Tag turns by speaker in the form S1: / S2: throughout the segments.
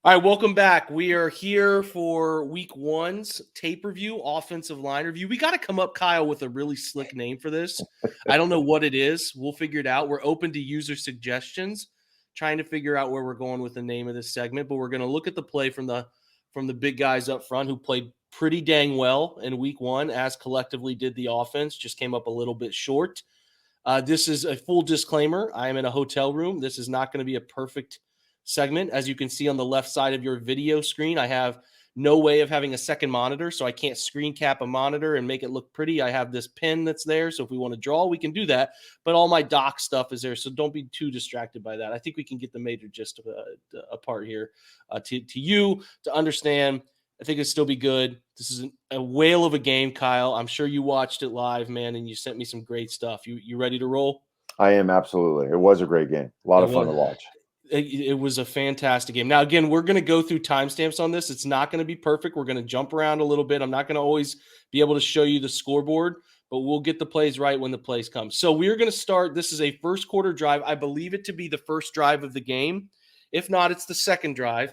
S1: All right, welcome back. We are here for week one's tape review, offensive line review. We got to come up, Kyle, with a really slick name for this. I don't know what it is. We'll figure it out. We're open to user suggestions, trying to figure out where we're going with the name of this segment. But we're going to look at the play from the big guys up front who played pretty dang well in week one, as collectively did the offense. Just came up a little bit short. This is a full disclaimer. I am in a hotel room. This is not going to be a perfect segment. As you can see on the left side of your video screen, I have no way of having a second monitor, so I can't screen cap a monitor and make it look pretty. I have this pen that's there, so if we want to draw, we can do that, but all my doc stuff is there, so don't be too distracted by that. I think we can get the major gist of apart here to you to understand. I think it'll still be good. This is a whale of a game, Kyle. I'm sure you watched it live, man, and you sent me some great stuff. You ready to roll?
S2: I am, absolutely. It was a great game. A lot of fun to watch.
S1: It was a fantastic game. Now, again, we're going to go through timestamps on this. It's not going to be perfect. We're going to jump around a little bit. I'm not going to always be able to show you the scoreboard, but we'll get the plays right when the plays come. So we are going to start. This is a first quarter drive. I believe it to be the first drive of the game. If not, it's the second drive.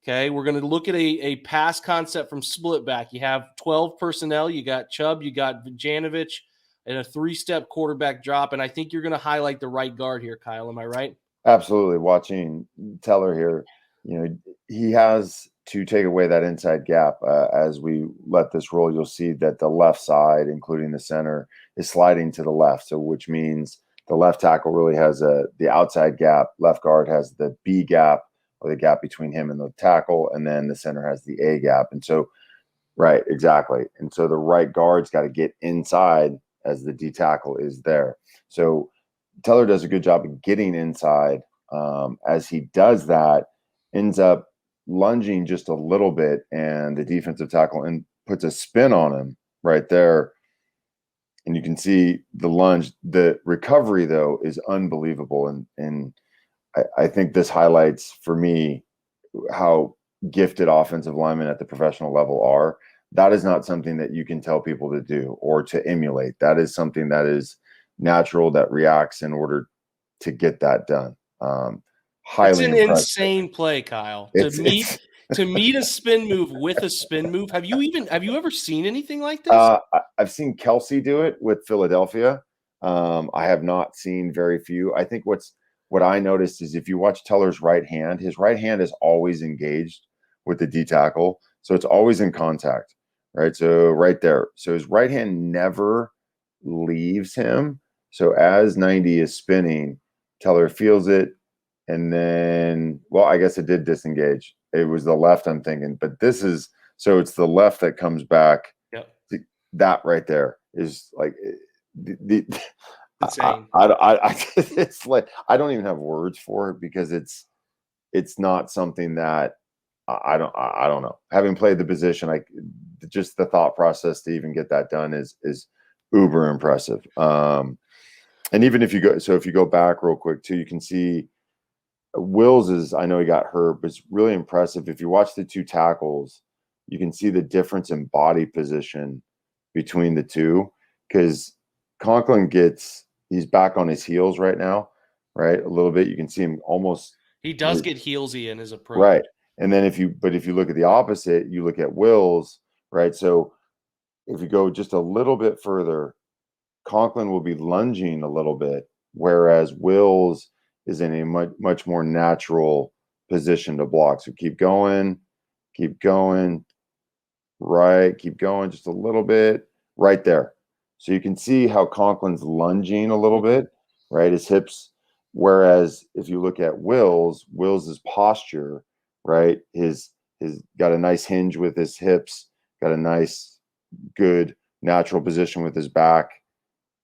S1: Okay, we're going to look at a pass concept from split back. You have 12 personnel. You got Chubb, you got Vujanovic, and a three-step quarterback drop. And I think you're going to highlight the right guard here, Kyle. Am I right?
S2: Absolutely. Watching Teller here, he has to take away that inside gap. As we let this roll, you'll see that the left side, including the center, is sliding to the left. So which means the left tackle really has the outside gap. Left guard has the B gap, or the gap between him and the tackle, and then the center has the A gap. And so, right, exactly. And so the right guard's got to get inside as the D tackle is there. So Teller does a good job of getting inside. As he does that, ends up lunging just a little bit, and the defensive tackle puts a spin on him right there. And you can see the lunge. The recovery, though, is unbelievable. And I think this highlights for me how gifted offensive linemen at the professional level are. That is not something that you can tell people to do or to emulate. That is something that is natural, that reacts in order to get that done. Highly
S1: it's an
S2: impressive.
S1: Insane play, Kyle. To meet a spin move with a spin move. Have you ever seen anything like this?
S2: I've seen Kelsey do it with Philadelphia. I have not seen very few. I think what I noticed is if you watch Teller's right hand, his right hand is always engaged with the D tackle, so it's always in contact, right? So right there, so his right hand never leaves him. So as 90 is spinning, Teller feels it, and then, well, I guess it did disengage. It was the left, I'm thinking, but this is, so it's the left that comes back.
S1: Yep.
S2: That right there is like
S1: insane.
S2: It's like I don't even have words for it, because it's not something that I don't know. Having played the position, just the thought process to even get that done is uber impressive. And even if you go back real quick too, you can see Wills I know he got hurt, but it's really impressive. If you watch the two tackles, you can see the difference in body position between the two, because Conklin he's back on his heels right now, right? A little bit. You can see him almost.
S1: He does get heelsy in his approach.
S2: Right. And then if you look at the opposite, you look at Wills, right? So if you go just a little bit further, Conklin will be lunging a little bit, whereas Wills is in a much more natural position to block. So keep going, right, keep going just a little bit, right there. So you can see how Conklin's lunging a little bit, right, his hips. Whereas if you look at Wills's posture, right, his got a nice hinge with his hips, got a nice, good, natural position with his back,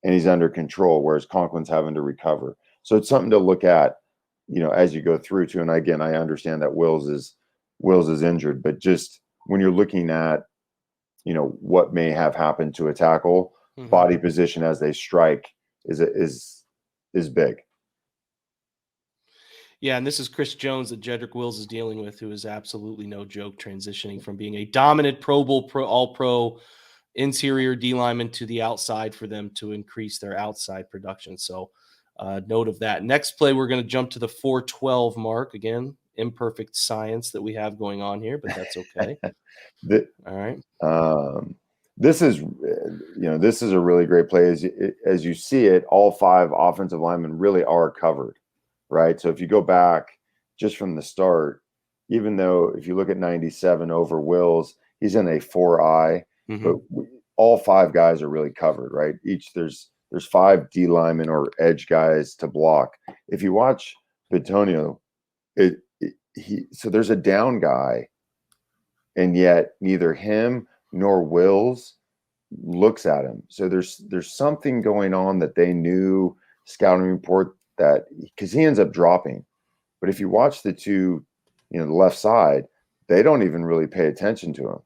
S2: and he's under control, whereas Conklin's having to recover. So it's something to look at, as you go through too. And again, I understand that Wills is injured, but just when you're looking at, what may have happened to a tackle, body position as they strike is big.
S1: Yeah, and this is Chris Jones that Jedrick Wills is dealing with, who is absolutely no joke, transitioning from being a dominant Pro Bowl, All-Pro interior D lineman to the outside for them to increase their outside production. So note of that. Next play, we're going to jump to the 4:12 mark. Again, imperfect science that we have going on here, but that's okay. All right.
S2: This is, this is a really great play. As you see it, all 5 offensive linemen really are covered, right? So if you go back just from the start, even though if you look at 97 over Wills, he's in a 4-eye, but all 5 guys are really covered, right? There's 5 D linemen or edge guys to block. If you watch Bitonio, so there's a down guy, and yet neither him nor Wills looks at him. So there's something going on that they knew, scouting report, that because he ends up dropping. But if you watch the two, the left side, they don't even really pay attention to him.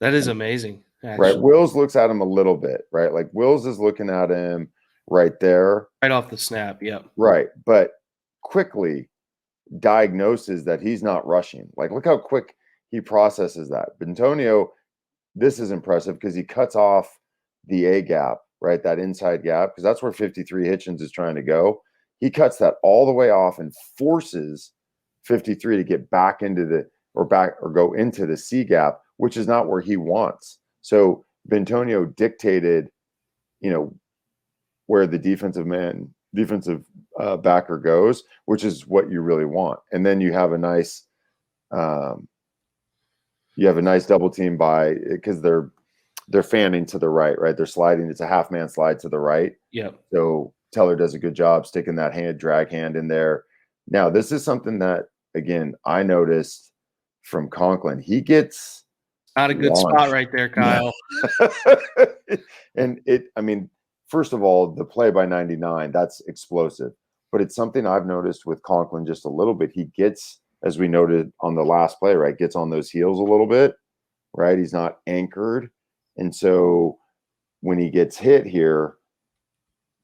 S1: That is amazing,
S2: right? Wills looks at him a little bit, right? Like Wills is looking at him right there,
S1: right off the snap. Yeah,
S2: right. But quickly diagnoses that he's not rushing. Like, look how quick he processes that. Bentonio, this is impressive because he cuts off the A gap, right? That inside gap, because that's where 53 Hitchens is trying to go. He cuts that all the way off and forces 53 to get back into go into the C gap, which is not where he wants. So Bentonio dictated, where the defensive backer goes, which is what you really want. And then you have a nice double team because they're fanning to the right? They're sliding. It's a half man slide to the right.
S1: Yeah.
S2: So Teller does a good job sticking that drag hand in there. Now, this is something that, again, I noticed from Conklin. He gets
S1: not a good spot right there, Kyle.
S2: And first of all, the play by 99, that's explosive. But it's something I've noticed with Conklin just a little bit. He gets, as we noted on the last play, right, gets on those heels a little bit, right? He's not anchored. And so when he gets hit here,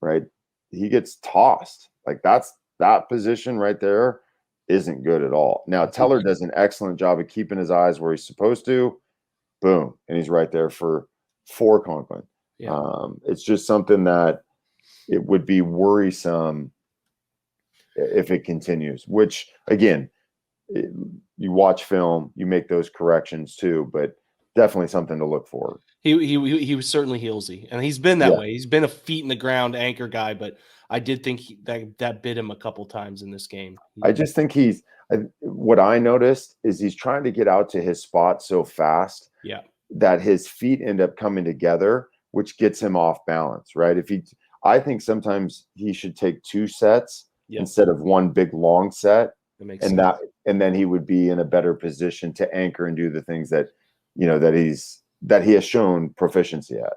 S2: right, he gets tossed. Like that position right there isn't good at all. Now, Teller does an excellent job of keeping his eyes where he's supposed to. Boom. And he's right there for Conklin. Yeah. It's just something that it would be worrisome if it continues, which, again, you watch film, you make those corrections too, but definitely something to look for.
S1: He was certainly heelsy, and he's been that way. He's been a feet in the ground anchor guy, but I did think that bit him a couple times in this game.
S2: I just think what I noticed is he's trying to get out to his spot so fast that his feet end up coming together, which gets him off balance, right? I think sometimes he should take 2 sets instead of one big long set.
S1: That makes sense.
S2: And then he would be in a better position to anchor and do the things that, that he has shown proficiency at.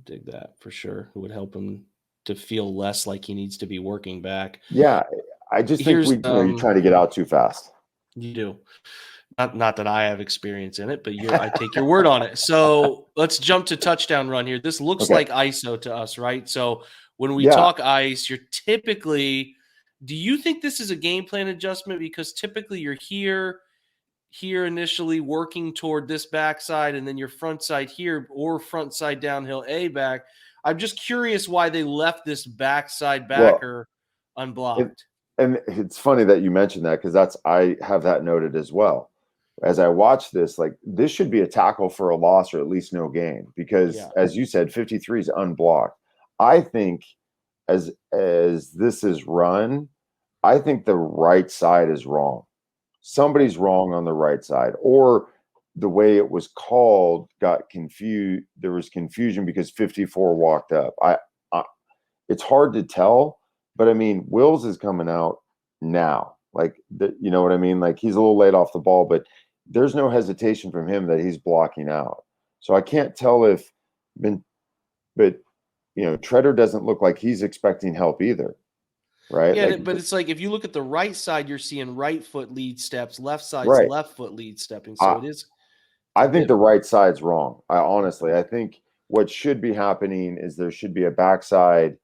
S1: Dig that for sure. It would help him to feel less like he needs to be working back.
S2: Yeah, I just think you're trying to get out too fast.
S1: You do. Not that I have experience in it, but I take your word on it. So let's jump to touchdown run here. This looks like ISO to us, right? So when we talk ice, you're typically – do you think this is a game plan adjustment? Because typically you're here initially working toward this backside, and then your front side here or front side downhill A back. I'm just curious why they left this backside backer unblocked.
S2: And it's funny that you mentioned that because I have that noted as well. As I watch this, like this should be a tackle for a loss or at least no gain because, as you said, 53 is unblocked. I think as this is run, I think the right side is wrong. Somebody's wrong on the right side, or the way it was called got confused. There was confusion because 54 walked up. It's hard to tell, but Wills is coming out now. Like, you know what I mean? Like he's a little late off the ball, but there's no hesitation from him that he's blocking out. So I can't tell but Treader doesn't look like he's expecting help either. Right.
S1: Yeah, but it's like if you look at the right side, you're seeing right foot lead steps, left side's left foot lead stepping. So it is.
S2: I think the right side's wrong. I think what should be happening is there should be a backside,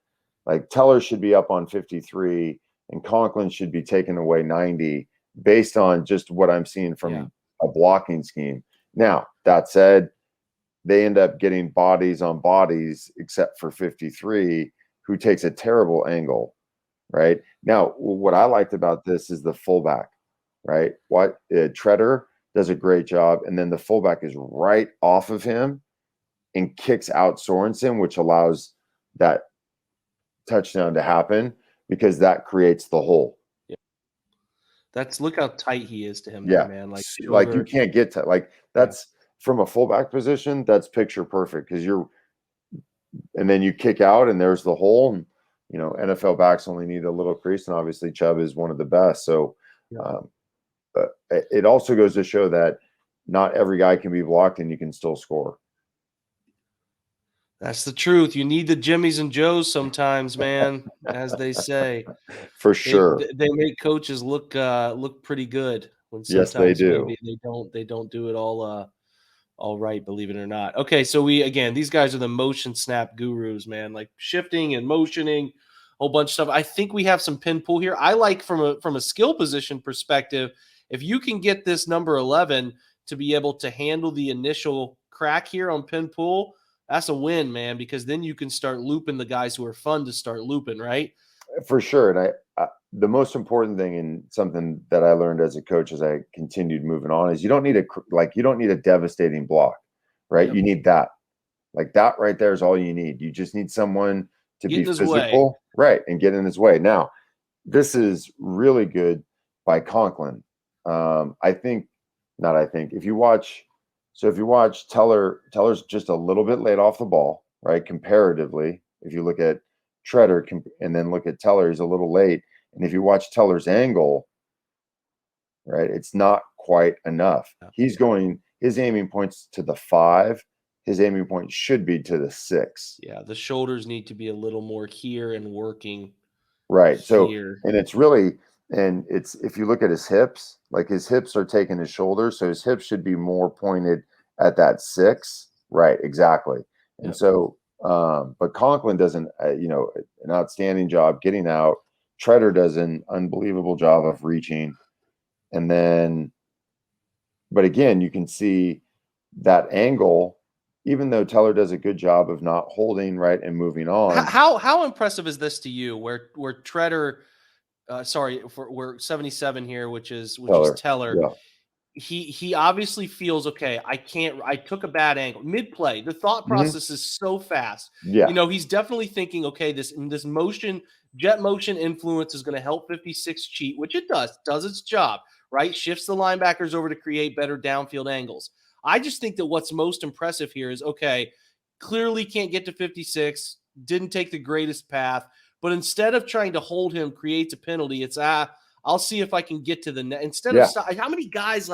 S2: like Teller should be up on 53 and Conklin should be taking away 90 based on just what I'm seeing from a blocking scheme. Now, that said, they end up getting bodies on bodies except for 53, who takes a terrible angle. Right now, what I liked about this is the fullback. right? What Treader does a great job, and then the fullback is right off of him and kicks out Sorensen, which allows that touchdown to happen because that creates the hole.
S1: Yeah. Look how tight he is to him there,
S2: Yeah,
S1: man. Like
S2: like you
S1: shoulder.
S2: can't get to like that's from a fullback position. That's picture perfect because and then you kick out and there's the hole. And, NFL backs only need a little crease, and obviously Chubb is one of the best. So, but it also goes to show that not every guy can be blocked, and you can still score.
S1: That's the truth. You need the Jimmies and Joes sometimes, man, as they say.
S2: For sure.
S1: They make coaches look pretty good when
S2: Yes, they
S1: sometimes
S2: do.
S1: maybe they don't do it all right, believe it or not. Okay, so these guys are the motion snap gurus, man, like shifting and motioning, a whole bunch of stuff. I think we have some pin pull here. I like from a skill position perspective, if you can get this number 11 to be able to handle the initial crack here on pin pull, that's a win, man, because then you can start looping the guys who are fun to start looping, right?
S2: For sure. And the most important thing, and something that I learned as a coach as I continued moving on, is you don't need a devastating block, right?
S1: Yep.
S2: You need that. Like that right there is all you need. You just need someone to
S1: Get
S2: be
S1: in his
S2: physical, right, and get in his way. Now, this is really good by Conklin. If you watch Teller's just a little bit late off the ball, right? Comparatively, if you look at Treader and then look at Teller, he's a little late. And if you watch Teller's angle, right, it's not quite enough. He's going, his aiming points to the 5. His aiming point should be to the 6.
S1: Yeah, the shoulders need to be a little more here and working.
S2: Right. So,
S1: Here.
S2: and it's if you look at his hips, like his hips are taking his shoulders, so his hips should be more pointed at that 6. Right. Exactly. And
S1: Yep.
S2: so, but Conklin does an outstanding job getting out. Treader does an unbelievable job of reaching. And then, but again, you can see that angle, even though Teller does a good job of not holding, right, and moving on.
S1: How impressive is this to you? Where Treader, we're 77 here, which is Teller.
S2: Yeah.
S1: He obviously feels okay. I took a bad angle mid play. The thought process is so fast.
S2: Yeah.
S1: He's definitely thinking, okay, this jet motion influence is going to help 56 cheat, which it does its job, right? Shifts the linebackers over to create better downfield angles. I just think that what's most impressive here is, okay, clearly can't get to 56, didn't take the greatest path, but instead of trying to hold him, creates a penalty. It's I'll see if I can get to the net instead of stop. How many guys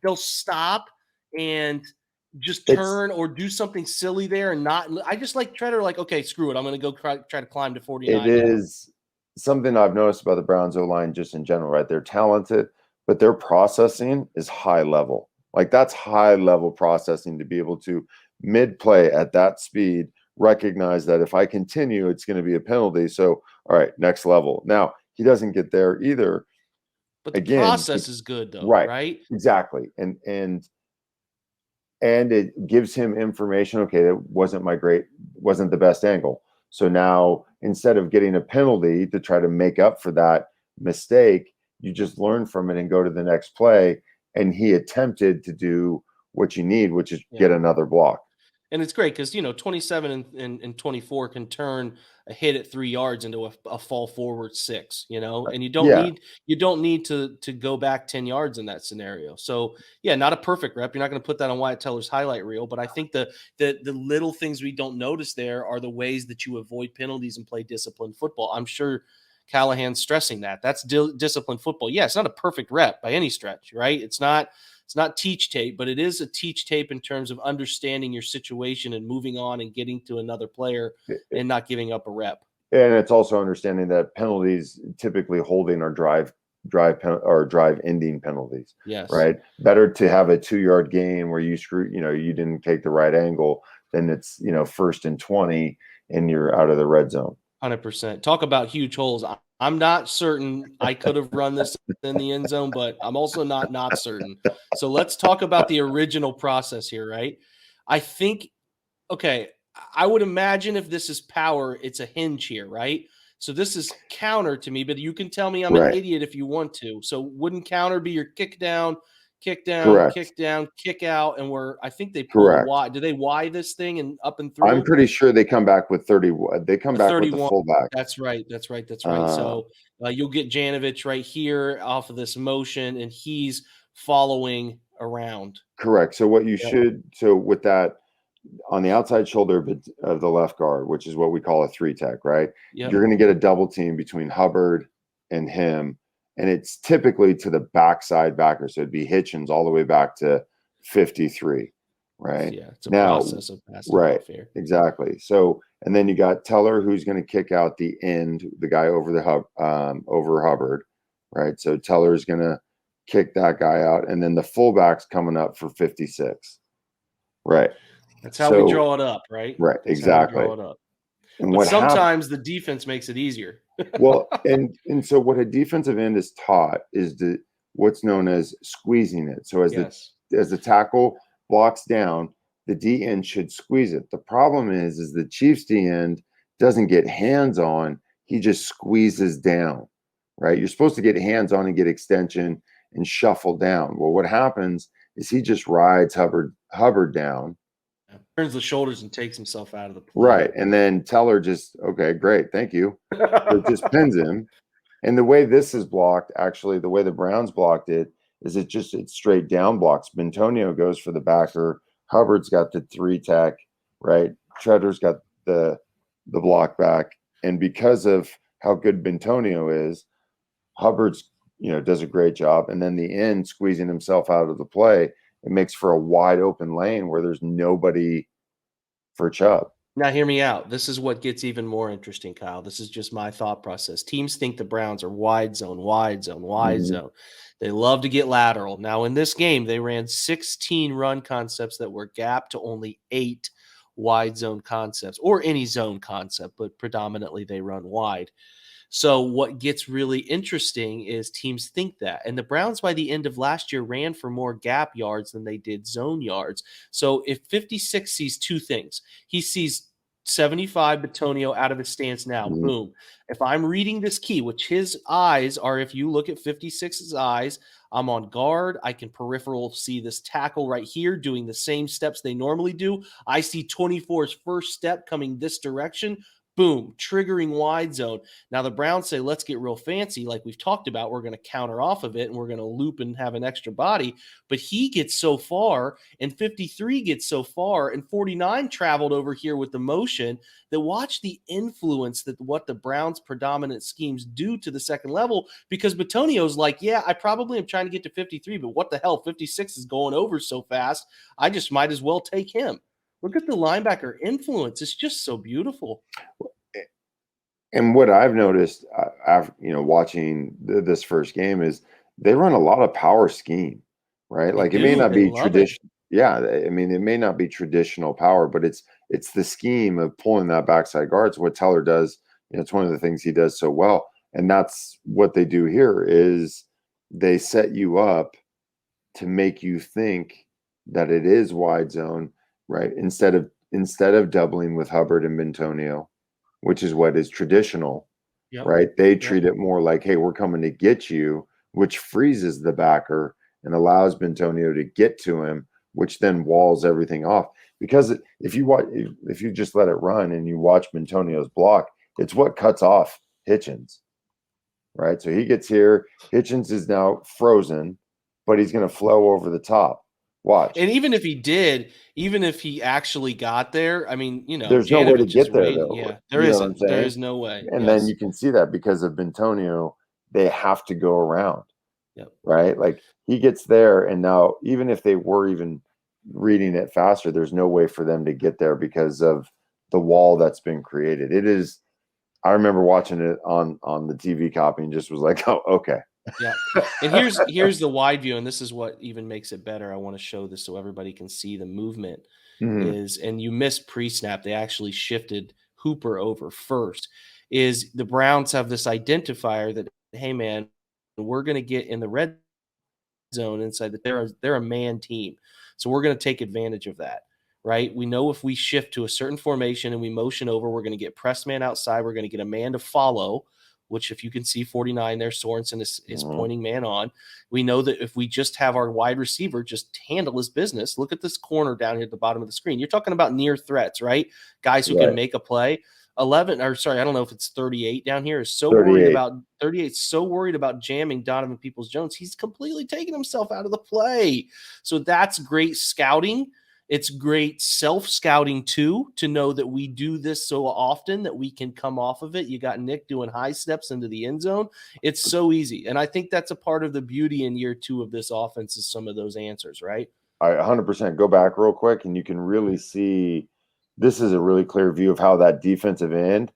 S1: they'll stop and just turn or do something silly there and not. I just like Treader, okay, screw it. I'm going to go try to climb to 49.
S2: It is something I've noticed about the Browns O-line just in general, right? They're talented, but their processing is high level. Like that's high level processing to be able to mid play at that speed, recognize that if I continue, it's going to be a penalty. So, all right, next level. Now, he doesn't get there either.
S1: But the process is good though, right?
S2: Exactly. And it gives him information. Okay, that wasn't the best angle. So now instead of getting a penalty to try to make up for that mistake, you just learn from it and go to the next play. And he attempted to do what you need, which is get another block.
S1: And it's great because 27 and 24 can turn a hit at 3 yards into a fall forward 6, and you don't need to go back 10 yards in that scenario. So not a perfect rep. You're not going to put that on Wyatt Teller's highlight reel, but I think the little things we don't notice there are the ways that you avoid penalties and play disciplined football. I'm sure Callahan's stressing that. That's disciplined football. Yeah, it's not a perfect rep by any stretch, right? It's not teach tape, but it is a teach tape in terms of understanding your situation and moving on and getting to another player and not giving up a rep.
S2: And it's also understanding that penalties typically holding or drive ending penalties.
S1: Yes.
S2: Right. Better to have a 2-yard gain where you didn't take the right angle than it's, 1st and 20 and you're out of the red zone.
S1: 100%. Talk about huge holes. I'm not certain I could have run this in the end zone, but I'm also not certain. So let's talk about the original process here, right? I think, okay, I would imagine if this is power, it's a hinge here, right? So this is counter to me, but you can tell me I'm an
S2: Right.
S1: idiot if you want to. So wouldn't counter be your kick down, kick down,
S2: Correct.
S1: kick down, kick out, and I think they pull the
S2: Correct.
S1: Y. Do they Y this thing and up and
S2: I'm
S1: through?
S2: pretty sure they come back with 30. They come
S1: A
S2: back with the
S1: 31.
S2: fullback.
S1: That's right. That's right. That's right.
S2: Uh,
S1: So you'll get Janovich right here off of this motion, and he's following around.
S2: correct. So what you
S1: Yep.
S2: should, so with that on the outside shoulder of the left guard, which is what we call a 3-tech, right?
S1: Yep.
S2: You're going to get a double team between Hubbard and him, and it's typically to the backside backer. So it'd be Hitchens all the way back to 53, right?
S1: Yeah, it's a
S2: Now,
S1: process of passing
S2: right,
S1: off here.
S2: exactly. So, and then you got Teller, who's going to kick out the end, the guy over the over Hubbard, right? So Teller's going to kick that guy out, and then the fullback's coming up for 56, right?
S1: That's how we draw it up, right?
S2: Right,
S1: That's
S2: exactly.
S1: how we draw it up.
S2: And
S1: But
S2: what
S1: sometimes the defense makes it easier.
S2: well, and so what a defensive end is taught is what's known as squeezing it. So as
S1: Yes.
S2: the tackle blocks down, the D end should squeeze it. The problem is the Chiefs D end doesn't get hands on; he just squeezes down. Right? You're supposed to get hands on and get extension and shuffle down. Well, what happens is he just rides Hubbard down.
S1: Turns the shoulders and takes himself out of the
S2: play. Right. And then Teller just, okay, great. Thank you. It just pins him. And the way this is blocked, actually, the way the Browns blocked it is it's straight down blocks. Bentonio goes for the backer. Hubbard's got the 3-tech, right? Tretter's got the block back. And because of how good Bentonio is, Hubbard's, does a great job. And then the end squeezing himself out of the play, it makes for a wide open lane where there's nobody for Chubb.
S1: Now, hear me out. This is what gets even more interesting, Kyle. This is just my thought process. Teams think the Browns are wide zone, wide zone, wide zone. They love to get lateral. Now, in this game, they ran 16 run concepts that were gapped to only 8 wide zone concepts, or any zone concept, but predominantly they run wide. So what gets really interesting is teams think that. And the Browns by the end of last year ran for more gap yards than they did zone yards. So if 56 sees two things, he sees 75 Bentonio out of his stance now. Boom. If I'm reading this key, which his eyes are, if you look at 56's eyes, I'm on guard. I can peripheral see this tackle right here doing the same steps they normally do. I see 24's first step coming this direction. Boom, triggering wide zone. Now the Browns say, let's get real fancy. Like we've talked about, we're going to counter off of it and we're going to loop and have an extra body. But he gets so far and 53 gets so far and 49 traveled over here with the motion that watch the influence that what the Browns' predominant schemes do to the second level, because Betonio's like, yeah, I probably am trying to get to 53, but what the hell, 56 is going over so fast. I just might as well take him. Look at the linebacker influence. It's just so beautiful.
S2: And what I've noticed, after watching this first game, is they run a lot of power scheme, right? Like it may not be traditional. Yeah, I mean, it may not be traditional power, but it's the scheme of pulling that backside guard. It's what Teller does. It's one of the things he does so well, and that's what they do here. Is they set you up to make you think that it is wide zone, right? Instead of doubling with Hubbard and Bentonio, which is what is traditional, right? They treat it more like, hey, we're coming to get you, which freezes the backer and allows Bentonio to get to him, which then walls everything off. Because if you just let it run and you watch Bentonio's block, it's what cuts off Hitchens, right? So he gets here. Hitchens is now frozen, but he's going to flow over the top. Watch.
S1: And even if he actually got there, I mean,
S2: there's no way to get there, though.
S1: Yeah, there isn't. There is no way.
S2: And then you can see that because of Bentonio, they have to go around.
S1: Yep.
S2: Right? Like he gets there, and now even if they were even reading it faster, there's no way for them to get there because of the wall that's been created. It is. I remember watching it on the TV copy and just was like, oh, okay.
S1: Yeah. And here's the wide view, and this is what even makes it better. I want to show this so everybody can see the movement and you missed pre-snap. They actually shifted Hooper over first. Is the Browns have this identifier that, hey man, we're going to get in the red zone inside that they're a man team. So we're going to take advantage of that. right? We know if we shift to a certain formation and we motion over, we're going to get press man outside. We're going to get a man to follow, which if you can see 49 there, Sorensen is pointing man on. We know that if we just have our wide receiver just handle his business, look at this corner down here at the bottom of the screen. You're talking about near threats, right? Guys who can make a play. 11, or sorry, I don't know if it's 38 down here, is so
S2: 38.
S1: worried about 38, so worried about jamming Donovan Peoples-Jones. He's completely taken himself out of the play. So that's great scouting. It's great self-scouting too, to know that we do this so often that we can come off of it. You got Nick doing high steps into the end zone. It's so easy. And I think that's a part of the beauty in year 2 of this offense is some of those answers, right?
S2: I 100% go back real quick, and you can really see this is a really clear view of how that defensive end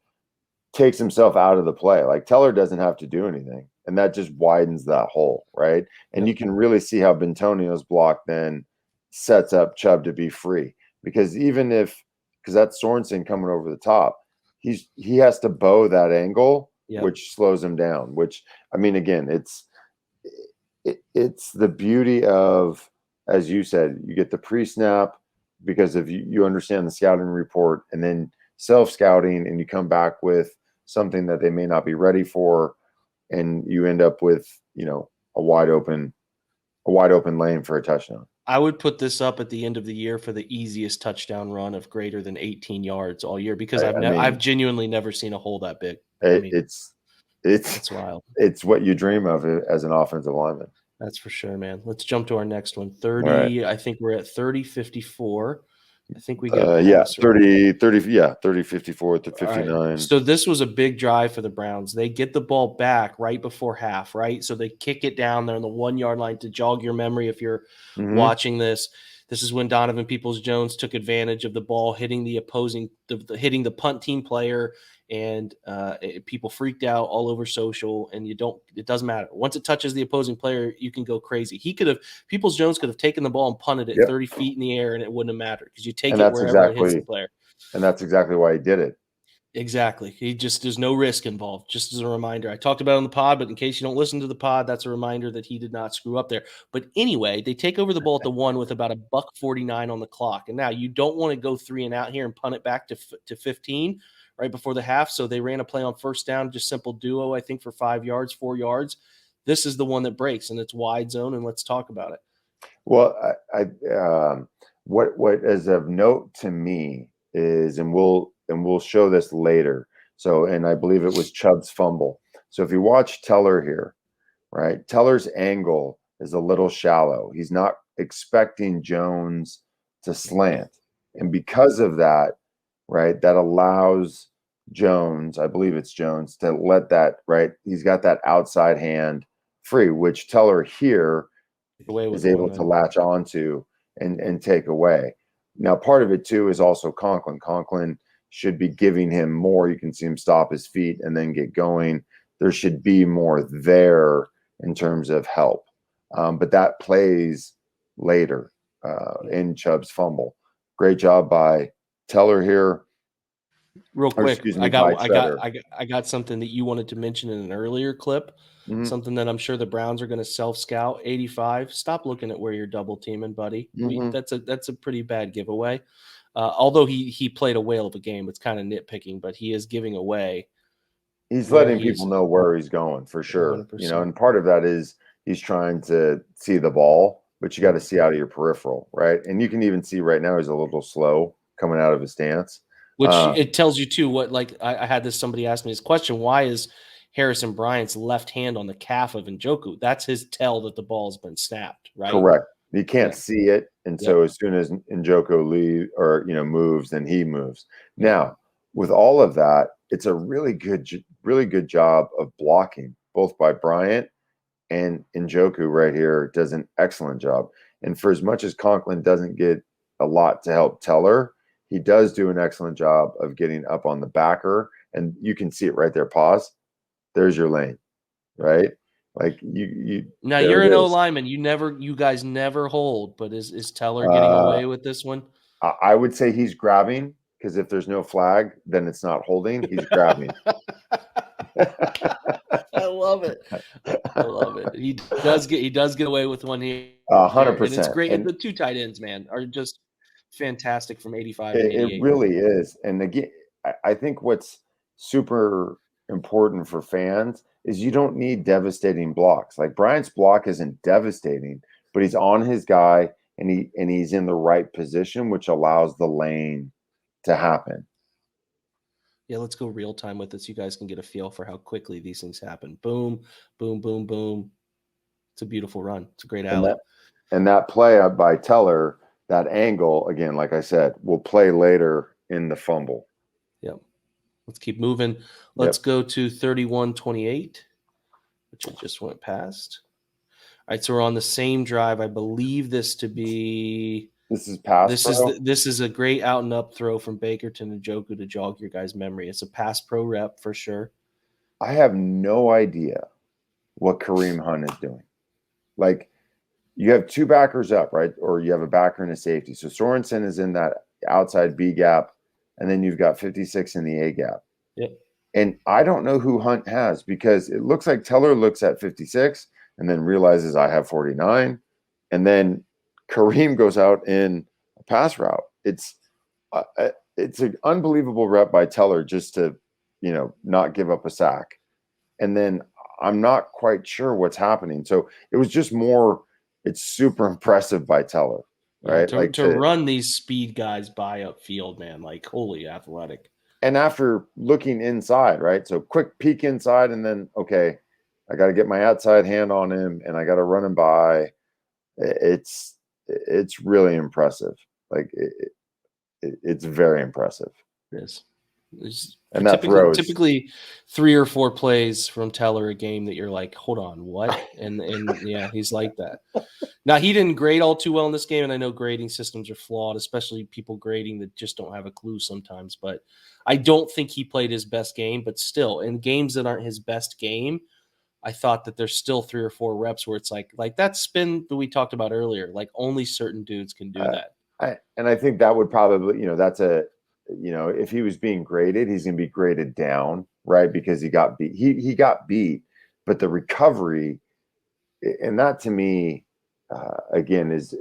S2: takes himself out of the play. Like Teller doesn't have to do anything, and that just widens that hole, right? And you can really see how Bentonio's block then sets up Chubb to be free, because that's Sorensen coming over the top, he has to bow that angle, which slows him down. Which, I mean, again, it's the beauty of, as you said, you get the pre-snap because of you understand the scouting report, and then self-scouting, and you come back with something that they may not be ready for, and you end up with a wide open lane for a touchdown.
S1: I would put this up at the end of the year for the easiest touchdown run of greater than 18 yards all year, because I've genuinely never seen a hole that big.
S2: It's
S1: wild.
S2: It's what you dream of as an offensive lineman.
S1: That's for sure, man. Let's jump to our next one. 30. Right. I think we're at 30-54. I think we got
S2: 30, 54 to 59.
S1: Right. So this was a big drive for the Browns. They get the ball back right before half, right? So they kick it down there on the 1 yard line. To jog your memory, if you're watching this, this is when Donovan Peoples-Jones took advantage of the ball hitting the hitting the punt team player, and people freaked out all over social. And it doesn't matter. Once it touches the opposing player, you can go crazy. Peoples-Jones could have taken the ball and punted it 30 feet in the air, and it wouldn't have mattered, because you take it wherever it hits the player.
S2: And that's exactly why he did it.
S1: Exactly. There's no risk involved. Just as a reminder, I talked about it on the pod, but in case you don't listen to the pod, that's a reminder that he did not screw up there. But anyway, they take over the ball at the 1 with about $1:49 on the clock. And now you don't want to go 3 and out here and punt it back to 15 right before the half. So they ran a play on first down, just simple duo, I think, for 5 yards, 4 yards. This is the one that breaks, and it's wide zone, and let's talk about it.
S2: Well, what is of note to me is, and we'll show this later. So, and I believe it was Chubb's fumble. So if you watch Teller here, right, Teller's angle is a little shallow. He's not expecting Jones to slant. And because of that, right, that allows Jones, I believe it's Jones, to let that, right, he's got that outside hand free, which Teller here is able to latch onto and take away. Now, part of it too is also Conklin. Conklin should be giving him more. You can see him stop his feet and then get going. There should be more there in terms of help. But that plays later in Chubb's fumble. Great job by Teller here.
S1: Real quick, I got something that you wanted to mention in an earlier clip. Something that I'm sure the Browns are going to self-scout. 85. Stop looking at where you're double teaming, buddy. That's a pretty bad giveaway. Although he played a whale of a game, it's kind of nitpicking, but he is giving away.
S2: He's letting people know where he's going for sure. 100%. And part of that is he's trying to see the ball, but you got to see out of your peripheral, right? And you can even see right now he's a little slow coming out of his stance.
S1: Which it tells you too what, like I had somebody ask me this question: why is Harrison Bryant's left hand on the calf of Njoku? That's his tell that the ball's been snapped, right?
S2: Correct. You can't see it, and so as soon as Njoku moves, then he moves. Now, with all of that, it's a really good job of blocking, both by Bryant and Njoku right here does an excellent job. And for as much as Conklin doesn't get a lot to help Teller, he does do an excellent job of getting up on the backer, and you can see it right there. Pause. There's your lane, right? Like you.
S1: Now you're an O lineman. You guys never hold, but is Teller getting away with this one?
S2: I would say he's grabbing, because if there's no flag, then it's not holding. He's grabbing.
S1: I love it. I love it. He does get away with one here.
S2: 100%.
S1: And it's great. And the two tight ends, man, are just fantastic from 85 and
S2: It
S1: 88.
S2: really is. And again, I think what's super important for fans is you don't need devastating blocks. Like Bryant's block isn't devastating, but he's on his guy and he's in the right position, which allows the lane to happen.
S1: Yeah, let's go real time with this. You guys can get a feel for how quickly these things happen. Boom, boom, boom, boom. It's a beautiful run. It's a great
S2: And
S1: alley.
S2: that play up by Teller, that angle, again, like I said, will play later in the fumble.
S1: Yep. Let's keep moving. Let's go to 31-28, which we just went past. All right, so we're on the same drive. I believe this to be
S2: This is pass
S1: this is a great out and up throw from Baker to Njoku to jog your guys' memory. It's a pass pro rep for sure.
S2: I have no idea what Kareem Hunt is doing. Like, you have two backers up, right? Or you have a backer and a safety. So Sorensen is in that outside B gap, and then you've got 56 in the A gap.
S1: Yep.
S2: And I don't know who Hunt has, because it looks like Teller looks at 56 and then realizes I have 49. And then Kareem goes out in a pass route. It's an unbelievable rep by Teller just to, not give up a sack. And then I'm not quite sure what's happening. So it was just more, it's super impressive by Teller, right?
S1: Yeah, to run these speed guys by upfield, man, like holy athletic.
S2: And after looking inside, right? So quick peek inside, and then, okay, I got to get my outside hand on him and I got to run him by. It's really impressive. Like it's very impressive.
S1: It is.
S2: And that throws
S1: typically 3 or 4 plays from Teller a game that you're like, hold on, what? And yeah, he's like that. Now, he didn't grade all too well in this game, and I know grading systems are flawed, especially people grading that just don't have a clue sometimes. But I don't think he played his best game. But still, in games that aren't his best game, I thought that there's still 3 or 4 reps where it's like that spin that we talked about earlier. Like only certain dudes can do that.
S2: I think that would probably, that's if he was being graded, he's going to be graded down, right? Because he got beat. He got beat, but the recovery, and that to me, again, is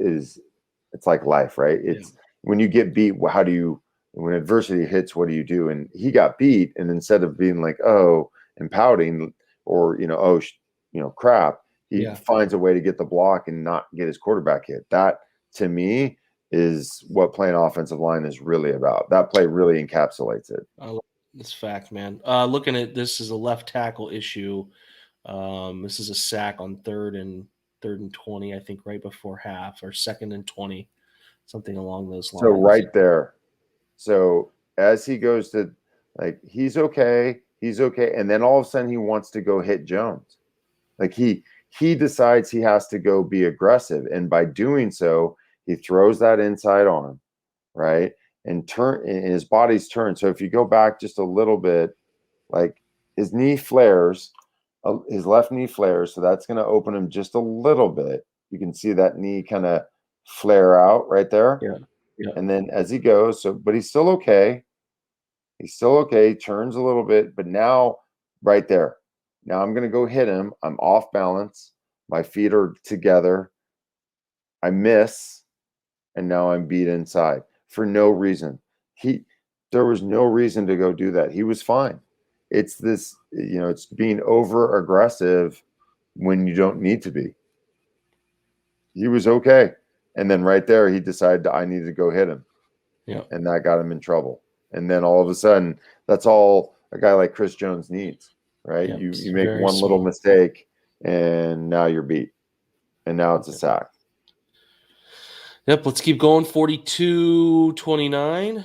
S2: it's like life, right? It's when you get beat, when adversity hits, what do you do? And he got beat, and instead of being like, oh, and pouting, or crap, he finds a way to get the block and not get his quarterback hit. That to me is what playing offensive line is really about. That play really encapsulates it.
S1: I love this fact, man. Looking at this is a left tackle issue. This is a sack on third and 20, I think, right before half, or 2nd and 20, something along those lines.
S2: So right there. So as he goes to, like, he's okay, and then all of a sudden he wants to go hit Jones. Like he decides he has to go be aggressive, and by doing so, he throws that inside arm, right? And his body's turned. So if you go back just a little bit, like his knee flares, his left knee flares. So that's going to open him just a little bit. You can see that knee kind of flare out right there.
S1: Yeah.
S2: And then as he goes, but he's still okay. He's still okay. Turns a little bit, but now right there. Now I'm going to go hit him. I'm off balance. My feet are together. I miss. And now I'm beat inside for no reason. There was no reason to go do that. He was fine. It's this, it's being over aggressive when you don't need to be. He was okay. And then right there, he decided I needed to go hit him.
S1: Yeah.
S2: And that got him in trouble. And then all of a sudden, that's all a guy like Chris Jones needs, right?
S1: Yeah,
S2: you make one little mistake and now you're beat. And now it's a sack.
S1: Yep, let's keep going. 42-29.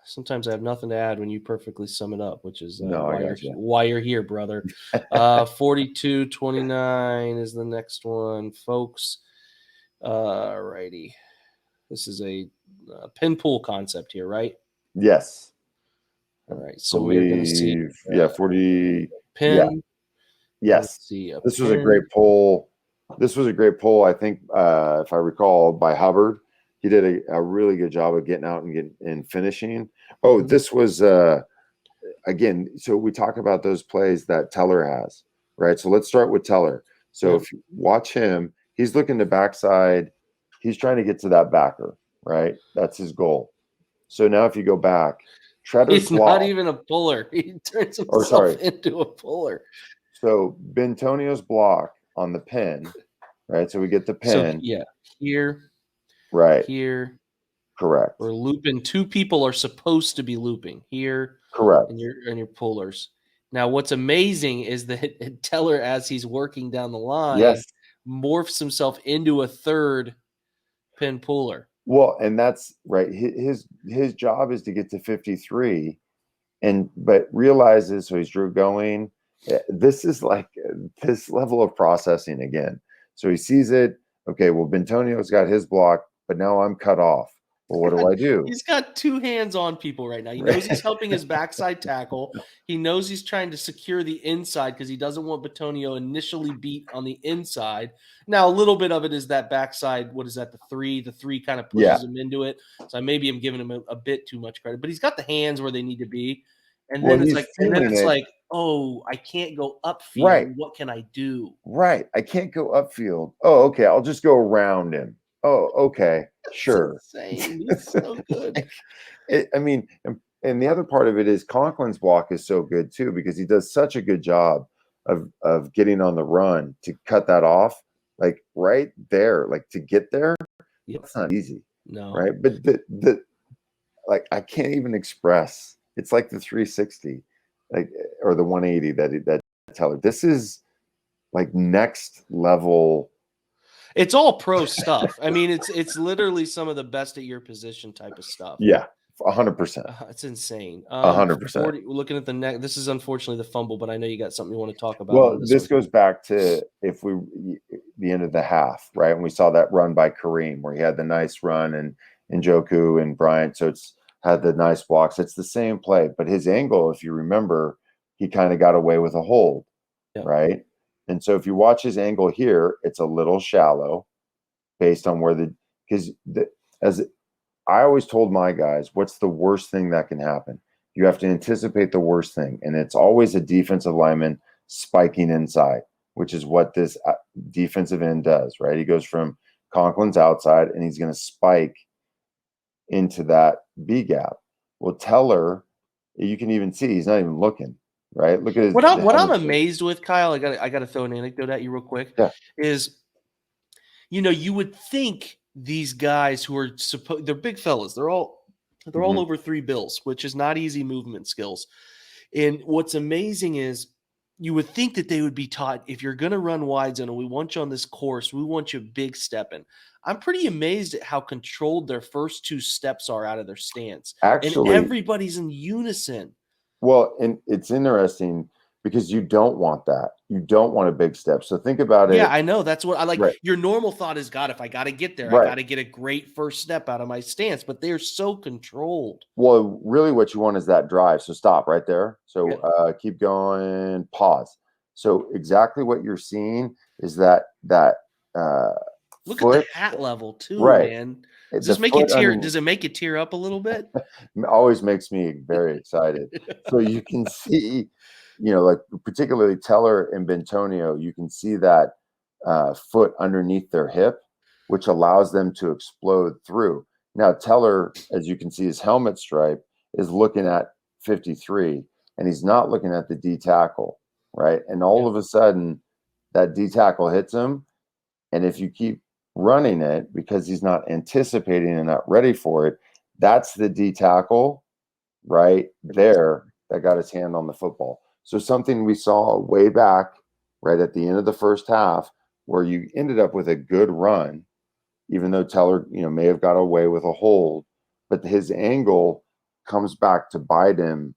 S1: Sometimes I have nothing to add when you perfectly sum it up, which is why you're here, brother. 42-29 is the next one, folks. Righty. This is a pin pull concept here, right?
S2: Yes.
S1: All right, so we're going to see
S2: 40
S1: pin.
S2: Yes. This was a great pull. This was a great pull, I think, if I recall, by Hubbard. He did a really good job of getting out and finishing. Oh, this was, again, so we talk about those plays that Teller has, right? So let's start with Teller. So if you watch him, he's looking to backside. He's trying to get to that backer, right? That's his goal. So now if you go back, Tretter's
S1: He's not
S2: block,
S1: even a puller. He turns
S2: or
S1: himself
S2: sorry,
S1: into a puller.
S2: so Bentonio's block on the pin, right? So we get the
S1: So
S2: pin,
S1: yeah, here,
S2: right?
S1: here,
S2: Correct.
S1: we're looping. Two people are supposed to be looping here,
S2: Correct.
S1: and your pullers. Now, what's amazing is that Teller, as he's working down the line,
S2: Yes.
S1: morphs himself into a third pin puller.
S2: Well, and that's right. His job is to get to 53, but realizes, so he's going. This is like this level of processing again. So he sees it. Okay, well, Bentonio's got his block, but now I'm cut off. Well, what do I do?
S1: He's got two hands on people right now. He knows he's helping his backside tackle. He knows he's trying to secure the inside because he doesn't want Batonio initially beat on the inside. Now, a little bit of it is that backside. What is that? The three. The three kind of pushes him into it. So maybe I'm giving him a bit too much credit, but he's got the hands where they need to be. And then it's like, oh, I can't go upfield.
S2: Right.
S1: What can I do?
S2: Right. I can't go upfield. Oh, okay. I'll just go around him. Oh, okay. Sure.
S1: Insane. He's so good.
S2: I mean, and the other part of it is Conklin's block is so good too, because he does such a good job of getting on the run to cut that off, like right there, like to get there. It's not easy.
S1: No.
S2: Right. But the like I can't even express. It's like the 360, like, or the 180 that Teller. This is like next level.
S1: It's all pro stuff. I mean, it's literally some of the best at your position type of stuff.
S2: Yeah, 100%.
S1: It's insane.
S2: 100%.
S1: Looking at the neck, this is unfortunately the fumble, but I know you got something you want to talk about.
S2: Well, this goes back to the end of the half, right? And we saw that run by Kareem where he had the nice run and Njoku and Bryant. So it's had the nice blocks. It's the same play, but his angle, if you remember, he kind of got away with a hold, right? And so if you watch his angle here, it's a little shallow based on where as I always told my guys, what's the worst thing that can happen? You have to anticipate the worst thing. And it's always a defensive lineman spiking inside, which is what this defensive end does, right? He goes from Conklin's outside and he's going to spike into that B gap. Well, Teller, you can even see he's not even looking. Right. Look at his,
S1: what I'm amazed with, Kyle. I got to throw an anecdote at you real quick.
S2: Yeah.
S1: Is you would think these guys who are they're big fellas. They're all over 3 bills, which is not easy movement skills. And what's amazing is you would think that they would be taught, if you're going to run wide zone and we want you on this course, we want you big stepping. I'm pretty amazed at how controlled their first 2 steps are out of their stance.
S2: Actually,
S1: and everybody's in unison.
S2: Well, and it's interesting because you don't want that. You don't want a big step. So think about it.
S1: Yeah, I know. That's what I like.
S2: Right.
S1: Your normal thought is, God, if I got to get there, I got to get a great first step out of my stance. But they're so controlled.
S2: Well, really what you want is that drive. So stop right there. So keep going, pause. So exactly what you're seeing is that
S1: look
S2: foot,
S1: at the hat level too,
S2: right.
S1: Man. Does this make you tear? Does it make you tear up a little bit?
S2: Always makes me very excited. So you can see, like particularly Teller and Bentonio, you can see that foot underneath their hip, which allows them to explode through. Now Teller, as you can see, his helmet stripe is looking at 53, and he's not looking at the D tackle, right? And all of a sudden, that D tackle hits him, and if you keep running it because he's not anticipating and not ready for it, that's the D tackle right there that got his hand on the football. So something we saw way back right at the end of the first half where you ended up with a good run, even though Teller, may have got away with a hold, but his angle comes back to bite him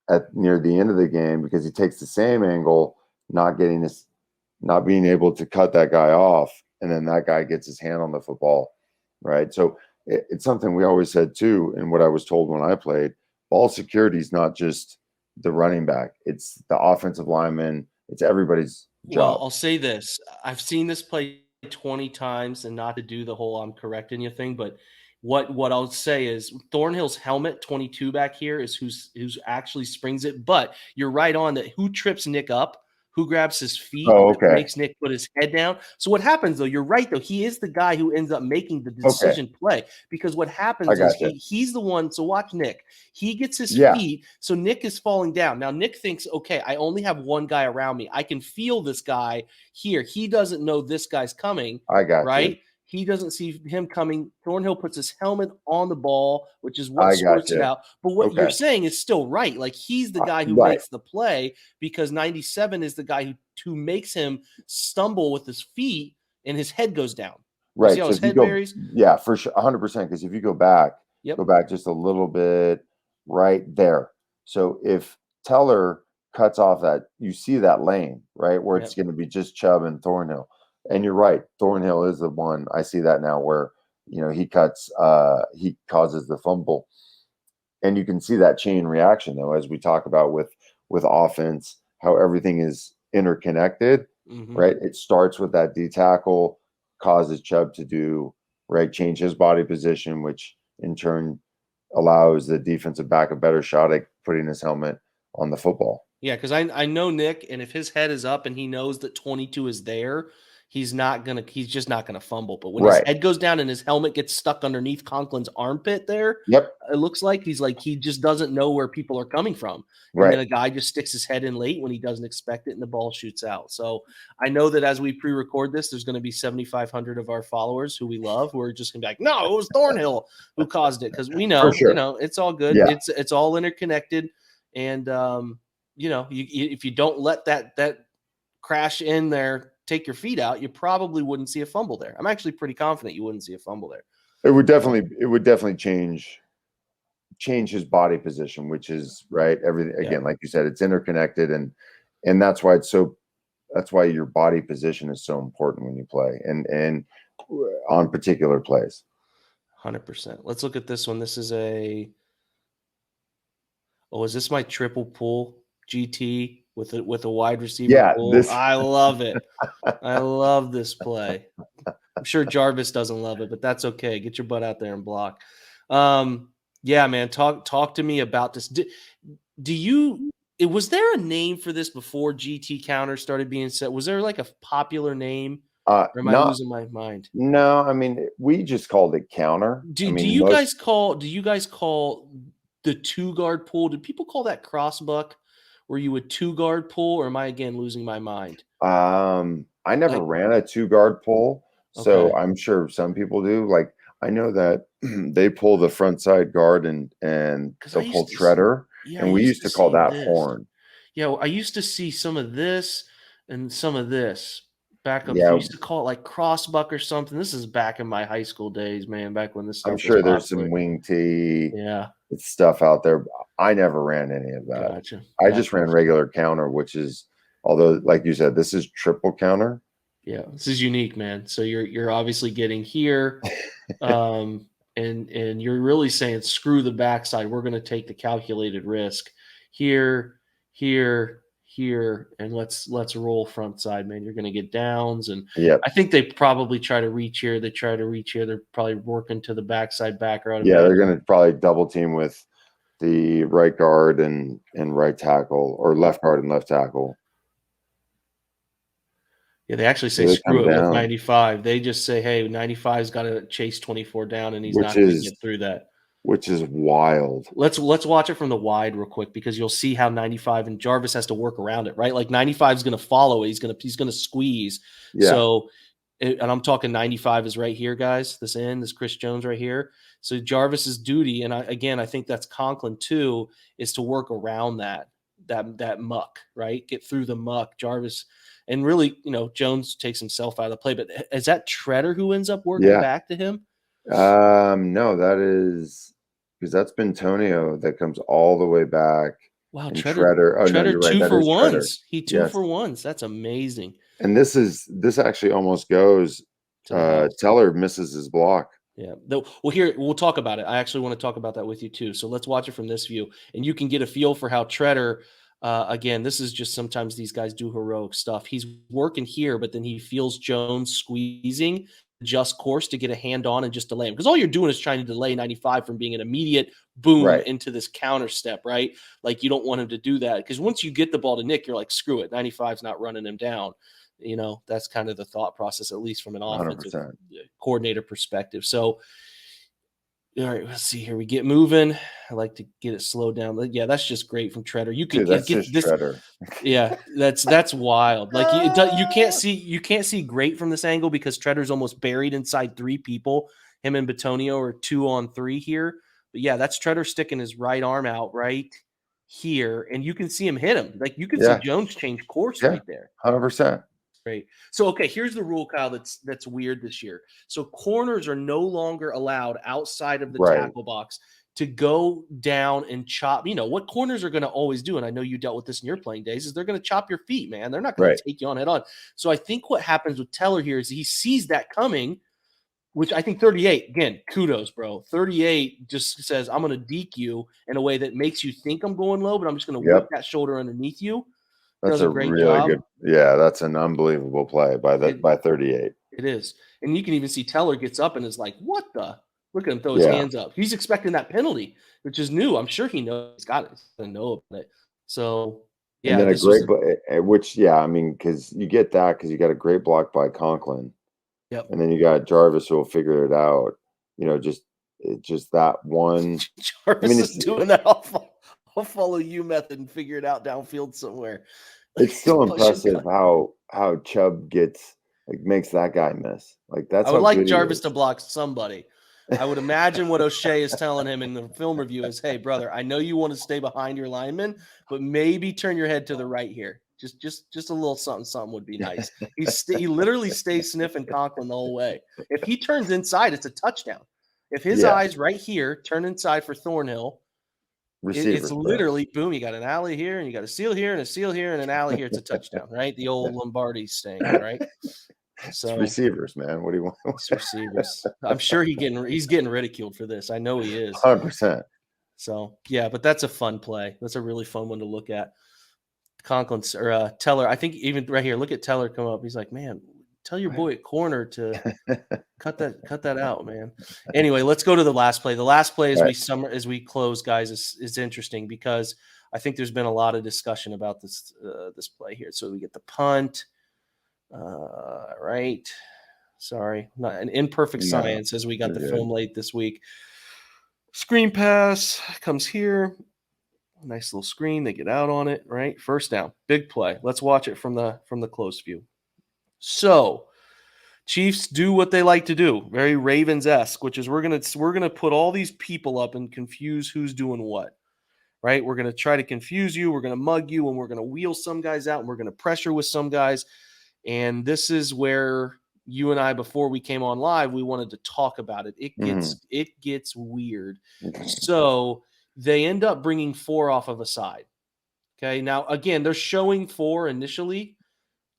S2: at near the end of the game because he takes the same angle, not being able to cut that guy off. And then that guy gets his hand on the football, right? So it's something we always said too, and what I was told when I played, ball security is not just the running back. It's the offensive lineman. It's everybody's job.
S1: Well, I'll say this. I've seen this play 20 times, and not to do the whole I'm correcting you thing, but what I'll say is Thornhill's helmet 22 back here is who's actually springs it. But you're right on that. Who trips Nick up? who grabs his feet
S2: Oh,
S1: that
S2: okay.
S1: makes Nick put his head down. So what happens, though, you're right, though, he is the guy who ends up making the
S2: Okay.
S1: decision play, because what
S2: I
S1: happens is
S2: gotcha.
S1: he's the one. So watch Nick. He gets his
S2: Yeah.
S1: feet, so Nick is falling down. Now Nick thinks, okay, I only have one guy around me. I can feel this guy here. He doesn't know this guy's coming,
S2: I got you.
S1: right? He doesn't see him coming. Thornhill puts his helmet on the ball, which is what
S2: I
S1: squirts it
S2: gotcha.
S1: out. But what
S2: Okay.
S1: you're saying is still right. Like, he's the guy who
S2: Right.
S1: makes the play, because 97 is the guy who makes him stumble with his feet and his head goes down. You
S2: Right.
S1: see how
S2: So
S1: his
S2: if you
S1: head
S2: go,
S1: varies?
S2: yeah, for sure, 100%. Because if you go back just a little bit right there. So if Teller cuts off that, you see that lane, right, where it's going to be just Chubb and Thornhill. And you're right, Thornhill is the one. I see that now where, he cuts, he causes the fumble. And you can see that chain reaction, though, as we talk about with offense, how everything is interconnected, right? It starts with that D tackle, causes Chubb to do, right, change his body position, which in turn allows the defensive back a better shot at putting his helmet on the football.
S1: Yeah, because I know Nick, and if his head is up and he knows that 22 is there, he's just not gonna fumble. But when his head goes down and his helmet gets stuck underneath Conklin's armpit there, it looks like he just doesn't know where people are coming from. And then a guy just sticks his head in late when he doesn't expect it, and the ball shoots out. So I know that as we pre-record this, there's going to be 7,500 of our followers who we love who are just going to be like, no, it was Thornhill who caused it, because we know, it's all good.
S2: Yeah.
S1: It's all interconnected, and if you don't let that crash in there take your feet out, you probably wouldn't see a fumble there. I'm actually pretty confident you wouldn't see a fumble there.
S2: It would definitely change his body position, which is right. Everything again, like you said, it's interconnected, and that's why your body position is so important when you play and on particular plays.
S1: 100%. Let's look at this one. This is is this my triple pull GT with a wide receiver pull? I love it. I love this play. I'm sure Jarvis doesn't love it, but that's okay. Get your butt out there and block. Yeah, man. Talk to me about this. Was there a name for this before GT counter started being set? Was there like a popular name? Or am I losing my mind?
S2: No, I mean, we just called it counter.
S1: Do you guys call the 2-guard pull? Did people call that crossbuck, where you would 2-guard pull, or am I again losing my mind?
S2: I never ran a 2-guard pull, so I'm sure some people do. Like, I know that they pull the front side guard and they'll pull treader, and we used to call that horn.
S1: Yeah, I used to see some of this and some of this back up.
S2: Yeah.
S1: We used to call it like crossbuck or something. This is back in my high school days, man. Back when this stuff
S2: I'm sure
S1: was
S2: there's some wing tee,
S1: it's
S2: stuff out there. I never ran any of that.
S1: Gotcha.
S2: I just ran regular counter, which is, although like you said, this is triple counter.
S1: Yeah, this is unique, man. So you're obviously getting here, and you're really saying screw the backside. We're going to take the calculated risk here, and let's roll front side, man. You're going to get downs, and I think they probably try to reach here. They try to reach here. They're probably working to the backside backer.
S2: Yeah, they're going to probably double team with the right guard and right tackle, or left guard and left tackle.
S1: Yeah, they actually say screw it with 95. They just say, hey, 95's got to chase 24 down, and he's not going to get through that.
S2: Which is wild.
S1: Let's watch it from the wide real quick, because you'll see how 95 and Jarvis has to work around it, right? Like 95 is going to follow it. He's going to squeeze.
S2: Yeah.
S1: So, and I'm talking 95 is right here, guys. This Chris Jones right here. So Jarvis's duty, and I think that's Conklin too, is to work around that muck, right? Get through the muck. Jarvis. And really, Jones takes himself out of the play. But is that Treader who ends up working back to him?
S2: No, that is, because that's Bentonio that comes all the way back.
S1: Wow,
S2: Treader. Oh,
S1: Treader
S2: no, you're right.
S1: 2
S2: That
S1: for
S2: is
S1: ones.
S2: Treader.
S1: He 2 for ones. That's amazing.
S2: And this actually almost goes. Teller misses his block.
S1: Yeah. Well, here we'll talk about it. I actually want to talk about that with you too. So let's watch it from this view, and you can get a feel for how Treader. Again, this is just sometimes these guys do heroic stuff. He's working here, but then he feels Jones squeezing, adjust course to get a hand on and just delay him. Because all you're doing is trying to delay 95 from being an immediate boom
S2: Right.
S1: into this counter step, right? Like you don't want him to do that. Because once you get the ball to Nick, you're like, screw it. 95's not running him down. You know, that's kind of the thought process, at least from an offensive
S2: 100%.
S1: coordinator perspective. So, all right, let's see here. We get moving. I like to get it slowed down. Yeah, that's just great from Treader. You can
S2: Dude, that's
S1: get
S2: just
S1: this.
S2: Treader.
S1: Yeah, that's wild. Like you can't see great from this angle because Treader's almost buried inside 3 people. Him and Bitonio are 2-on-3 here. But yeah, that's Treader sticking his right arm out right here, and you can see him hit him. Like you can see Jones change course right there.
S2: 100%.
S1: Great. So, okay, here's the rule, Kyle, that's weird this year. So corners are no longer allowed outside of the tackle box to go down and chop. You know, what corners are going to always do, and I know you dealt with this in your playing days, is they're going to chop your feet, man. They're not going to take you on head on. So I think what happens with Teller here is he sees that coming, which I think 38, again, kudos, bro. 38 just says, I'm going to deke you in a way that makes you think I'm going low, but I'm just going to whip that shoulder underneath you.
S2: That's a really good. Yeah, that's an unbelievable play by 38.
S1: It is. And you can even see Teller gets up and is like, what the? Look at him throw his hands up. He's expecting that penalty, which is new. I'm sure he knows he's got it. He's going to know about it. So, yeah.
S2: And then a great which, I mean, because you get that because you got a great block by Conklin.
S1: Yep.
S2: And then you got Jarvis who will figure it out. You know, just that one.
S1: Jarvis is doing that. I'll follow you method and figure it out downfield somewhere.
S2: It's still impressive how Chubb makes that guy miss. Like that's.
S1: I would like Jarvis to block somebody. I would imagine what O'Shea is telling him in the film review is, "Hey, brother, I know you want to stay behind your lineman, but maybe turn your head to the right here. Just a little something would be nice." He literally stays sniffing Conklin the whole way. If he turns inside, it's a touchdown. If his eyes right here turn inside for Thornhill. It's literally boom. You got an alley here, and you got a seal here, and a seal here, and an alley here. It's a touchdown, right? The old Lombardi staying, right? So
S2: it's receivers, man. What do you want?
S1: It's receivers. I'm sure he's getting ridiculed for this. I know he is.
S2: 100%.
S1: So yeah, but that's a fun play. That's a really fun one to look at. Conklin or Teller. I think even right here, look at Teller come up. He's like, man, tell your boy at corner to cut that out, man. Anyway, let's go to the last play. The last play as we close, guys, is interesting because I think there's been a lot of discussion about this play here. So we get the punt. Right. Sorry, not an imperfect science as we got the film late this week. Screen pass comes here. Nice little screen. They get out on it, right? First down. Big play. Let's watch it from the close view. So Chiefs do what they like to do, very Ravens-esque, which is we're gonna put all these people up and confuse who's doing what, right? We're gonna try to confuse you, we're gonna mug you, and we're gonna wheel some guys out, and we're gonna pressure with some guys. And this is where you and I, before we came on live, we wanted to talk about it. It gets weird. So they end up bringing 4 off of a side. Okay, now again, they're showing 4 initially.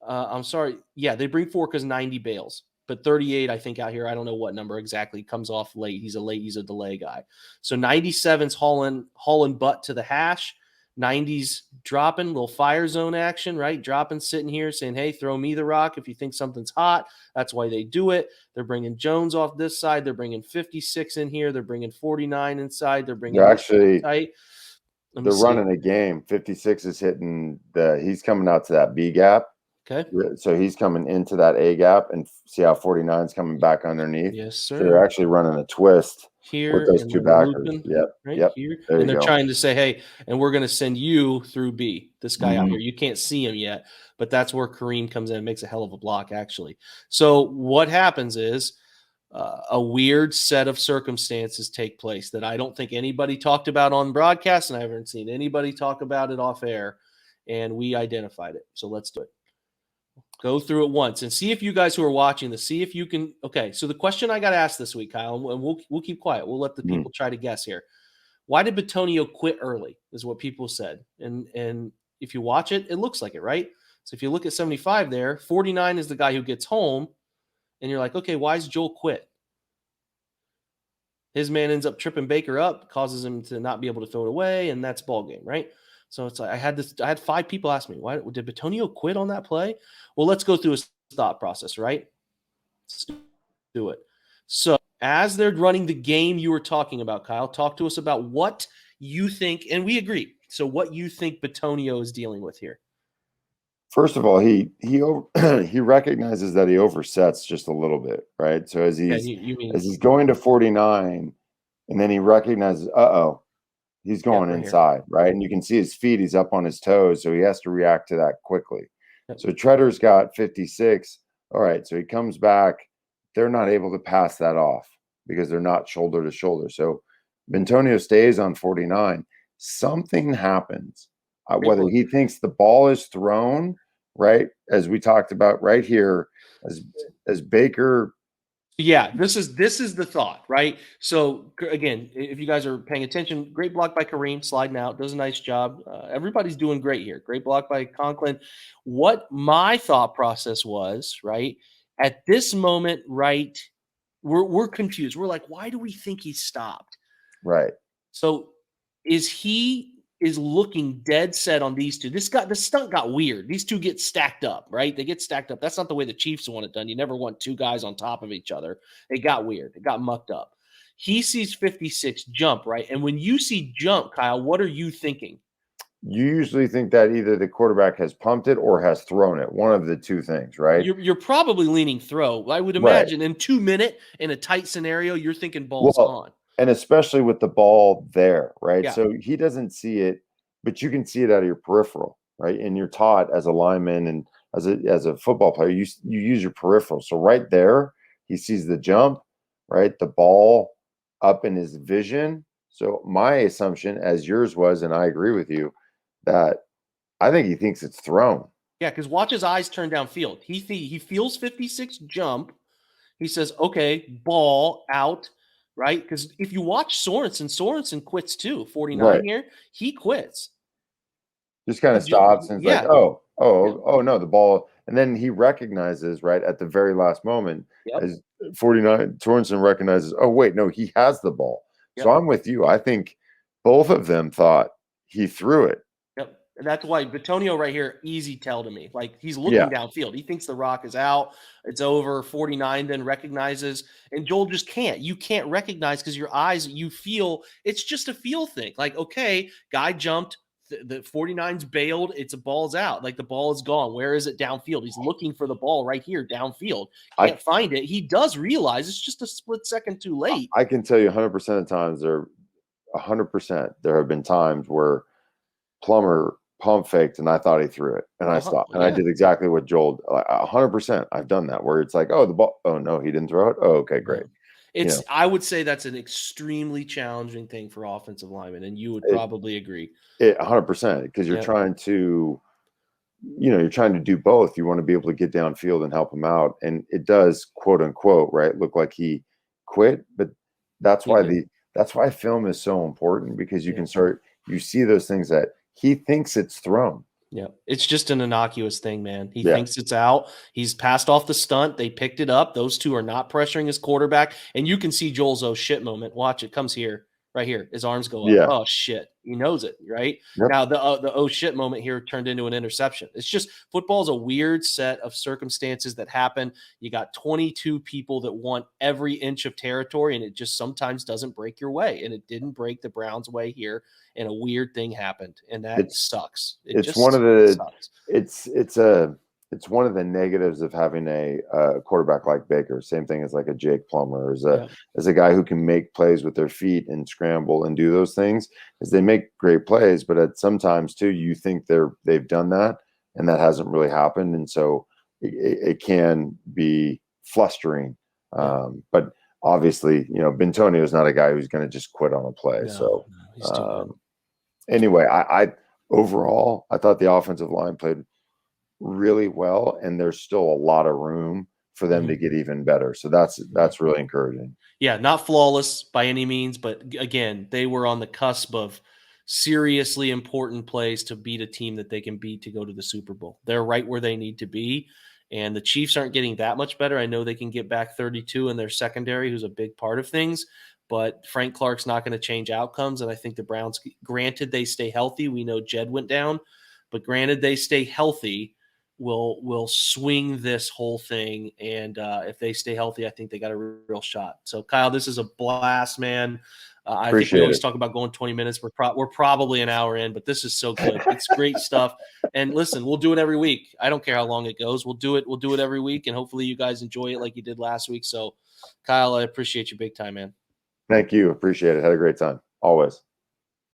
S1: I'm sorry. Yeah, they bring 4 because 90 bails, but 38, I think out here, I don't know what number exactly, comes off late. He's a delay guy. So 97's hauling butt to the hash. 90's dropping, little fire zone action, right? Dropping, sitting here saying, hey, throw me the rock if you think something's hot. That's why they do it. They're bringing Jones off this side. They're bringing 56 in here. They're bringing 49 inside. They're bringing
S2: actually
S1: tight.
S2: They're running a game. 56 is hitting he's coming out to that B gap.
S1: Okay.
S2: So he's coming into that A gap, and see how 49 is coming back underneath.
S1: Yes, sir.
S2: So they're actually running a twist
S1: here
S2: with those 2 backers. Yep.
S1: Here. And they're trying to say, hey, and we're going to send you through B, this guy out here. You can't see him yet, but that's where Kareem comes in and makes a hell of a block, actually. So what happens is a weird set of circumstances take place that I don't think anybody talked about on broadcast, and I haven't seen anybody talk about it off air, and we identified it. So let's do it. Go through it once and see if you guys who are watching this, see if you can. Okay, so the question I got asked this week, Kyle, and we'll keep quiet. We'll let the people try to guess here. Why did Bitonio quit early? Is what people said. And if you watch it, it looks like it, right? So if you look at 75 there, 49 is the guy who gets home, and you're like, okay, why is Joel quit? His man ends up tripping Baker up, causes him to not be able to throw it away, and that's ball game, right? So it's like I had 5 people ask me, why did Bitonio quit on that play? Well, let's go through his thought process, right? Do it. So as they're running the game you were talking about, Kyle, talk to us about what you think, and we agree. So what you think Bitonio is dealing with here.
S2: First of all, he recognizes that he oversets just a little bit, right? So
S1: Yeah, you mean
S2: as he's going to 49, and then he recognizes, he's
S1: yep,
S2: going
S1: right here.
S2: inside, right? And you can see his feet, he's up on his toes, so he has to react to that quickly.
S1: Yep.
S2: So Treader's got 56. All right, so he comes back. They're not able to pass that off because they're not shoulder to shoulder. So Bentonio stays on 49. Something happens. Whether he thinks the ball is thrown, right, as we talked about right here, as Baker.
S1: Yeah, this is the thought, right? So again, if you guys are paying attention, great block by Kareem, sliding out, does a nice job. Everybody's doing great here. Great block by Conklin. What my thought process was, right, at this moment, right, we're confused. We're like, why do we think he stopped?
S2: Right.
S1: So is looking dead set on these two. The stunt got weird. These two get stacked up, right? They get stacked up. That's not the way the Chiefs want it done. You never want two guys on top of each other. It got weird. It got mucked up. He sees 56 jump, right? And when you see jump, Kyle, what are you thinking?
S2: You usually think that either the quarterback has pumped it or has thrown it. One of the two things, right?
S1: You're probably leaning throw. I would
S2: Right.
S1: imagine in 2 minute in a tight scenario, you're thinking ball's
S2: Well,
S1: on.
S2: and especially with the ball there, right?
S1: Yeah.
S2: So he doesn't see it, but you can see it out of your peripheral, right? And you're taught as a lineman and as a football player, you use your peripheral. So right there, he sees the jump, right? The ball up in his vision. So my assumption, as yours was, and I agree with you, that I think he thinks it's thrown.
S1: Yeah, because watch his eyes turn downfield. He feels 56 jump. He says, okay, ball out, right? Because if you watch Sorensen quits too. 49
S2: Right.
S1: here, he quits.
S2: Just kind of stops and it's like,
S1: Yeah.
S2: oh no, the ball. And then he recognizes right at the very last moment
S1: Yep.
S2: as 49 Sorensen recognizes, oh wait, no, he has the ball.
S1: Yep.
S2: So I'm with you. I think both of them thought he threw it.
S1: Yep. And that's why Bitonio right here, easy tell to me. Like he's looking downfield. He thinks the rock is out. It's over. 49 then recognizes. And Joel just can't. You can't recognize because your eyes, you feel it's just a feel thing. Like, okay, guy jumped. The 49's bailed. It's a ball's out. Like the ball is gone. Where is it downfield? He's looking for the ball right here downfield. Can't find it. He does realize it's just a split second too late.
S2: I can tell you 100% of times 100%. There have been times where Plummer pump faked and I thought he threw it and I stopped and I did exactly what Joel 100%. I've done that where it's like, oh, the ball. Oh no, he didn't throw it. Oh, okay, great.
S1: It's I would say that's an extremely challenging thing for offensive linemen, and you would probably agree.
S2: 100% because you're trying to, you're trying to do both. You want to be able to get downfield and help him out, and it does, quote unquote, right, look like he quit, but that's why film is so important because you can you see those things that he thinks it's thrown.
S1: Yeah, it's just an innocuous thing, man. He thinks it's out. He's passed off the stunt. They picked it up. Those two are not pressuring his quarterback. And you can see Joel's oh shit moment. Watch, it comes here, right here. His arms go up.
S2: Yeah.
S1: Oh shit. He knows it, right?
S2: Yep.
S1: Now the oh shit moment here turned into an interception. It's just football is a weird set of circumstances that happen. You got 22 people that want every inch of territory, and it just sometimes doesn't break your way. And it didn't break the Browns' way here. And a weird thing happened, and that sucks.
S2: It's one of the sucks. It's one of the negatives of having a quarterback like Baker. Same thing as like a Jake Plummer, as a guy who can make plays with their feet and scramble and do those things. Is they make great plays, but at sometimes too, you think they've done that, and that hasn't really happened, and so it can be flustering. But obviously, Bentonio is not a guy who's going to just quit on a play. Anyway, I overall, I thought the offensive line played really well, and there's still a lot of room for them to get even better. So that's really encouraging.
S1: Yeah, not flawless by any means, but again, they were on the cusp of seriously important plays to beat a team that they can beat to go to the Super Bowl. They're right where they need to be, and the Chiefs aren't getting that much better. I know they can get back 32 in their secondary, who's a big part of things, but Frank Clark's not going to change outcomes, and I think the Browns, granted they stay healthy, we know Jed went down, but granted they stay healthy, will swing this whole thing. And if they stay healthy, I think they got a real shot. So Kyle, this is a blast, man. I think we
S2: Appreciate
S1: always
S2: it.
S1: talk about going 20 minutes. We're probably an hour in, but this is so good. It's great stuff. And listen, we'll do it every week. I don't care how long it goes. We'll do it. We'll do it every week. And hopefully you guys enjoy it like you did last week. So Kyle, I appreciate you big time, man.
S2: Thank you. Appreciate it. Had a great time. Always.